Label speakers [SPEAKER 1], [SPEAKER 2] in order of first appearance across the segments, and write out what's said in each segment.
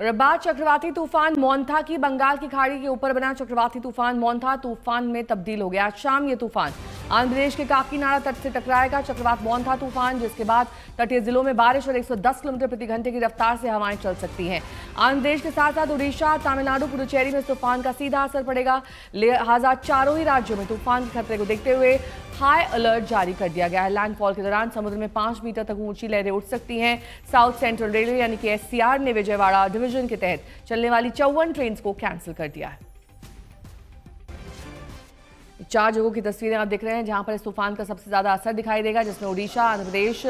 [SPEAKER 1] और अब बात चक्रवाती तूफान मोंथा की। बंगाल की खाड़ी के ऊपर बना चक्रवाती तूफान मोंथा तूफान में तब्दील हो गया। आज शाम ये तूफान आंध्र प्रदेश के काकीनाडा तट से टकराएगा। चक्रवात मोंथा तूफान जिसके बाद तटीय जिलों में बारिश और 110 किलोमीटर प्रति घंटे की रफ्तार से हवाएं चल सकती हैं। आंध्र प्रदेश के साथ साथ उड़ीसा, तमिलनाडु, पुडुचेरी में इस तूफान का सीधा असर पड़ेगा। लिहाजा चारों ही राज्यों में तूफान के खतरे को देखते हुए हाई अलर्ट जारी कर दिया गया है। लैंडफॉल के दौरान समुद्र में 5 मीटर तक ऊंची लहरें उठ सकती हैं। साउथ सेंट्रल रेलवे यानी कि SCR ने विजयवाड़ा डिवीजन के तहत चलने वाली 54 ट्रेन को कैंसिल कर दिया है। 4 जगहों की तस्वीरें आप देख रहे हैं जहां पर इस तूफान का सबसे ज्यादा असर दिखाई देगा, जिसमें ओडिशा, आंध्र प्रदेश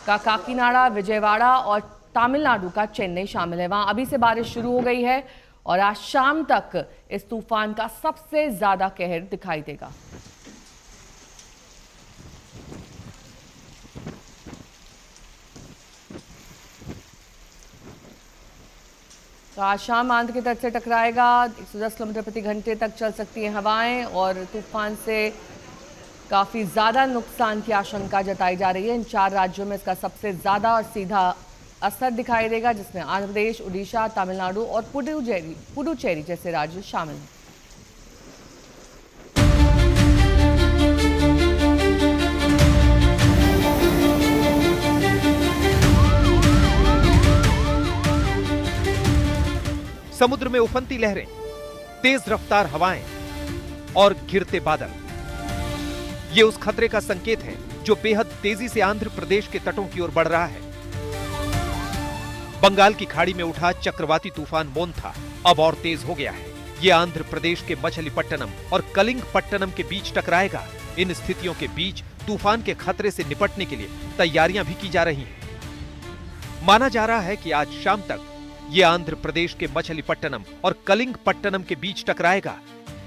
[SPEAKER 1] का काकीनाडा, विजयवाड़ा और तमिलनाडु का चेन्नई शामिल है। वहां अभी से बारिश शुरू हो गई है और आज शाम तक इस तूफान का सबसे ज्यादा कहर दिखाई देगा। तो आज शाम आंध्र के तट से टकराएगा। 110 किलोमीटर प्रति घंटे तक चल सकती हैं हवाएं और तूफान से काफी ज्यादा नुकसान की आशंका जताई जा रही है। इन 4 राज्यों में इसका सबसे ज्यादा और सीधा असर दिखाई देगा, जिसमें आंध्र प्रदेश, उड़ीसा, तमिलनाडु और पुडुचेरी जैसे राज्य शामिल हैं।
[SPEAKER 2] समुद्र में उफनती लहरें, तेज रफ्तार हवाएं और गिरते बादल, ये उस खतरे का संकेत है जो बेहद तेजी से आंध्र प्रदेश के तटों की ओर बढ़ रहा है। बंगाल की खाड़ी में उठा चक्रवाती तूफान मोंथा अब और तेज हो गया है। ये आंध्र प्रदेश के मछलीपट्टनम और कलिंगपट्टनम के बीच टकराएगा। इन स्थितियों के बीच तूफान के खतरे से निपटने के लिए तैयारियां भी की जा रही हैं। माना जा रहा है कि आज शाम तक ये आंध्र प्रदेश के मछलीपट्टनम और कलिंगपट्टनम के बीच टकराएगा।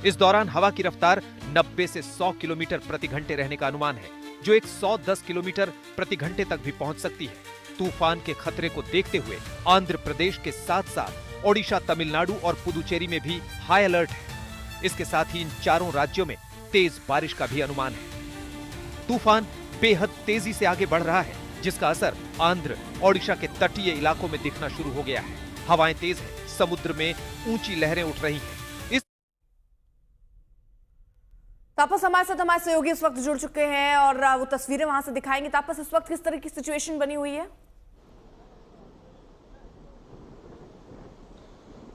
[SPEAKER 2] इस दौरान हवा की रफ्तार 90 से 100 किलोमीटर प्रति घंटे रहने का अनुमान है, जो 110 किलोमीटर प्रति घंटे तक भी पहुंच सकती है। तूफान के खतरे को देखते हुए आंध्र प्रदेश के साथ साथ ओडिशा, तमिलनाडु और पुडुचेरी में भी हाई अलर्ट है। इसके साथ ही इन चारों राज्यों में तेज बारिश का भी अनुमान है। तूफान बेहद तेजी से आगे बढ़ रहा है, जिसका असर आंध्र, ओडिशा के तटीय इलाकों में दिखना शुरू हो गया है। हवाएं तेज हैं, समुद्र में ऊंची लहरें उठ रही हैं।
[SPEAKER 3] तापस हमारे साथ हमारे सहयोगी इस वक्त जुड़ चुके हैं और वो तस्वीरें वहां से दिखाएंगे। तापस, इस वक्त किस तरह की सिचुएशन बनी हुई है?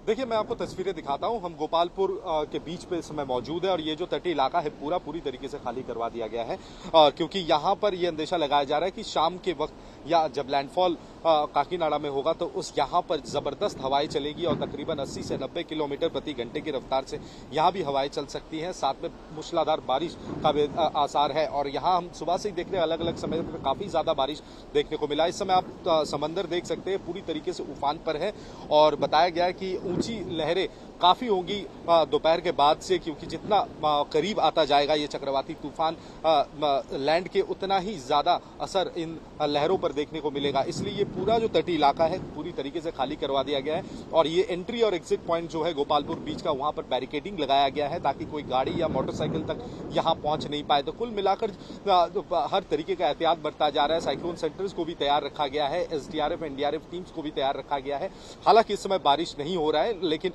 [SPEAKER 4] देखिए, मैं आपको तस्वीरें दिखाता हूं। हम गोपालपुर के बीच पे इस समय मौजूद है और ये जो तटीय इलाका है पूरी तरीके से खाली करवा दिया गया है, क्योंकि यहाँ पर ये अंदेशा लगाया जा रहा है कि शाम के वक्त या जब लैंडफॉल काकीनाडा में होगा तो उस यहाँ पर जबरदस्त हवाएं चलेगी और तकरीबन 80 से 90 किलोमीटर प्रति घंटे की रफ्तार से यहाँ भी हवाएं चल सकती हैं। साथ में मूसलाधार बारिश का भी आसार है और यहाँ हम सुबह से ही देख रहे हैं अलग अलग समय पर काफी ज्यादा बारिश देखने को मिला। इस समय आप समंदर देख सकते हैं, पूरी तरीके से उफान पर है और बताया गया है कि ऊंची लहरें काफी होंगी दोपहर के बाद से, क्योंकि जितना करीब आता जाएगा ये चक्रवाती तूफान लैंड के, उतना ही ज्यादा असर इन लहरों पर देखने को मिलेगा। इसलिए ये पूरा जो तटीय इलाका है पूरी तरीके से खाली करवा दिया गया है और ये एंट्री और एग्जिट पॉइंट जो है गोपालपुर बीच का, वहां पर बैरिकेडिंग लगाया गया है ताकि कोई गाड़ी या मोटरसाइकिल तक यहां पहुंच नहीं पाए। तो कुल मिलाकर हर तरीके का एहतियात बरता जा रहा है। साइक्लोन सेंटर्स को भी तैयार रखा गया है, SDRF NDRF टीम्स को भी तैयार रखा गया है। हालांकि इस समय बारिश नहीं हो रहा है, लेकिन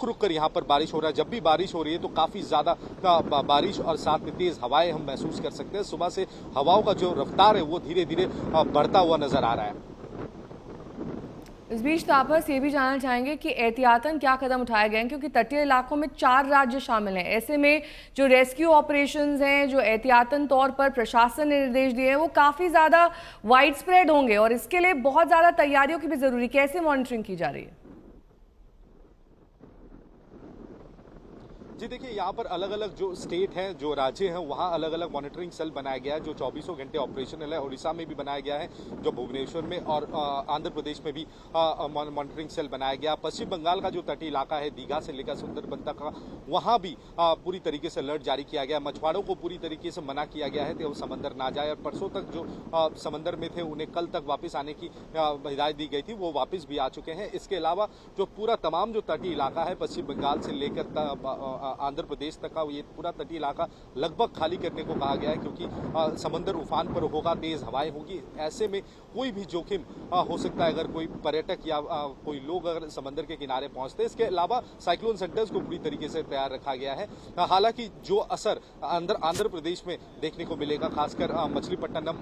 [SPEAKER 4] रुक कर यहाँ पर बारिश हो रहा है। जब भी बारिश हो रही है तो काफी ज्यादा बारिश और साथ में तेज हवाएं हम महसूस कर सकते हैं। सुबह से हवाओं का जो रफ्तार है वो धीरे धीरे बढ़ता हुआ नजर आ रहा है।
[SPEAKER 1] इस बीच तापस ये भी जानना चाहेंगे कि एहतियातन क्या कदम उठाए गए हैं, क्योंकि तटीय इलाकों में 4 राज्य शामिल हैं। ऐसे में जो रेस्क्यू ऑपरेशंस हैं, जो एहतियातन तौर पर प्रशासन ने निर्देश दिए हैं, वो काफी ज्यादा वाइड स्प्रेड होंगे और इसके लिए बहुत ज्यादा तैयारियों की भी जरूरी। कैसे मॉनिटरिंग की जा रही है?
[SPEAKER 4] जी देखिए, यहाँ पर अलग अलग जो स्टेट हैं, जो राज्य हैं, वहाँ अलग अलग मॉनिटरिंग सेल बनाया गया है जो 24 घंटे ऑपरेशनल है। ओडिशा में भी बनाया गया है, जो भुवनेश्वर में, और आंध्र प्रदेश में भी मॉनिटरिंग सेल बनाया गया। पश्चिम बंगाल का जो तटीय इलाका है, दीघा से लेकर सुंदरबन तक का, वहाँ भी पूरी तरीके से अलर्ट जारी किया गया। मछुआरों को पूरी तरीके से मना किया गया है कि वो समंदर ना जाए और परसों तक जो समंदर में थे उन्हें कल तक वापस आने की हिदायत दी गई थी, वो वापस भी आ चुके हैं। इसके अलावा जो पूरा तमाम जो तटीय इलाका है पश्चिम बंगाल से लेकर आंध्र प्रदेश तक का ये पूरा तटीय इलाका लगभग खाली करने को कहा गया है, क्योंकि समंदर उफान पर होगा, तेज हवाएं होगी। ऐसे में कोई भी जोखिम हो सकता है अगर कोई पर्यटक या कोई लोग अगर समंदर के किनारे पहुंचते हैं। इसके अलावा साइक्लोन सेंटर्स को पूरी तरीके से तैयार रखा गया है। हालांकि जो असर आंध्र प्रदेश में देखने को मिलेगा, खासकर मछलीपट्टनम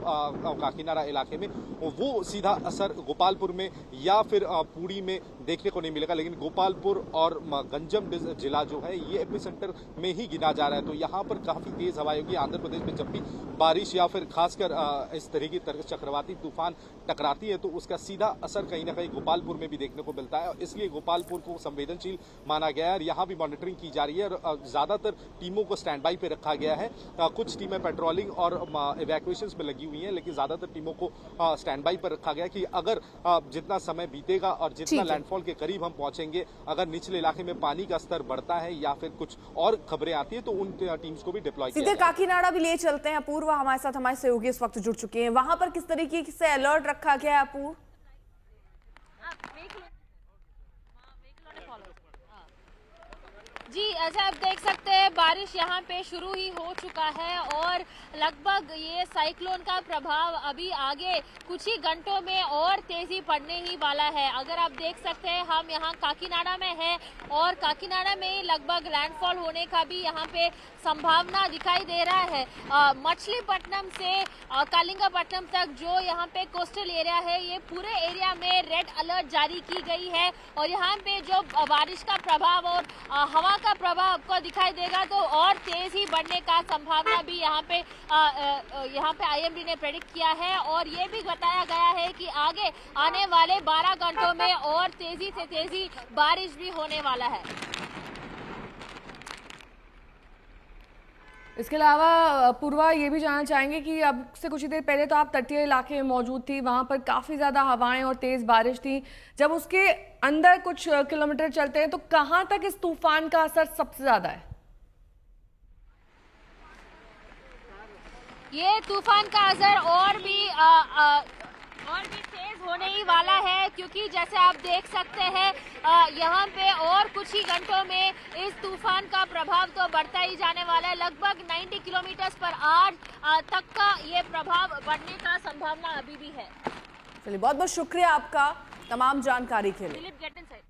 [SPEAKER 4] काकीनाडा इलाके में, वो सीधा असर गोपालपुर में या फिर पुरी में देखने को नहीं मिलेगा। लेकिन गोपालपुर और गंजम जिला जो है ये एपिसेंटर में ही गिना जा रहा है, तो यहाँ पर काफी तेज हवाएं होगी। आंध्र प्रदेश में जब भी बारिश या फिर खासकर इस तरह की चक्रवाती तूफान टकराती है तो उसका सीधा असर कहीं ना कहीं गोपालपुर में भी देखने को मिलता है। इसलिए गोपालपुर को संवेदनशील माना गया है और यहाँ भी मॉनिटरिंग की जा रही है और ज्यादातर टीमों को स्टैंड बाई पे रखा गया है। कुछ टीमें पेट्रोलिंग और इवैक्यूएशन में लगी हुई हैं, लेकिन ज्यादातर टीमों को स्टैंड बाई पर रखा गया कि अगर जितना समय बीतेगा और जितना लैंडफॉल के करीब हम पहुंचेंगे, अगर निचले इलाके में पानी का स्तर बढ़ता है या फिर कुछ और खबरें आती है तो उन टीम्स को भी डिप्लॉय किया जाएगा।
[SPEAKER 3] काकीनाडा भी ले चलते हैं। अपूर्व हमारे साथ, हमारे सहयोगी इस वक्त जुड़ चुके हैं। वहां पर किस तरीके से अलर्ट रखा गया है अपूर्व?
[SPEAKER 5] जी, ऐसा आप देख सकते हैं बारिश यहाँ पे शुरू ही हो चुका है और लगभग ये साइक्लोन का प्रभाव अभी आगे कुछ ही घंटों में और तेजी पड़ने ही वाला है। अगर आप देख सकते हैं हम यहाँ काकीनाडा में हैं और काकीनाडा में ही लगभग लैंडफॉल होने का भी यहाँ पे संभावना दिखाई दे रहा है। मछलीपट्टनम से कलिंगपट्टनम तक जो यहाँ पे कोस्टल एरिया है, ये पूरे एरिया में रेड अलर्ट जारी की गई है और यहाँ पे जो बारिश का प्रभाव और हवा का प्रभाव आपको दिखाई देगा तो और तेज ही बढ़ने का संभावना भी यहाँ पे आईएमडी ने प्रेडिक्ट किया है और ये भी बताया गया है कि आगे आने वाले 12 घंटों में और तेजी से तेजी बारिश भी होने वाला है।
[SPEAKER 1] इसके अलावा पूर्वा ये भी जानना चाहेंगे कि अब से कुछ ही देर पहले तो आप तटीय इलाके में मौजूद थी, वहां पर काफी ज्यादा हवाएं और तेज बारिश थी। जब उसके अंदर कुछ किलोमीटर चलते हैं तो कहां तक इस तूफान का असर सबसे ज्यादा है?
[SPEAKER 5] ये तूफान का असर और भी तेज होने ही वाला है, क्योंकि जैसे आप देख सकते हैं यहाँ पे और कुछ ही घंटों में इस तूफान का प्रभाव तो बढ़ता ही जाने वाला है। लगभग 90 किलोमीटर पर आवर तक का ये प्रभाव बढ़ने का संभावना अभी भी है।
[SPEAKER 3] चलिए, बहुत बहुत शुक्रिया आपका तमाम जानकारी के लिए।
[SPEAKER 5] Dilip, get inside.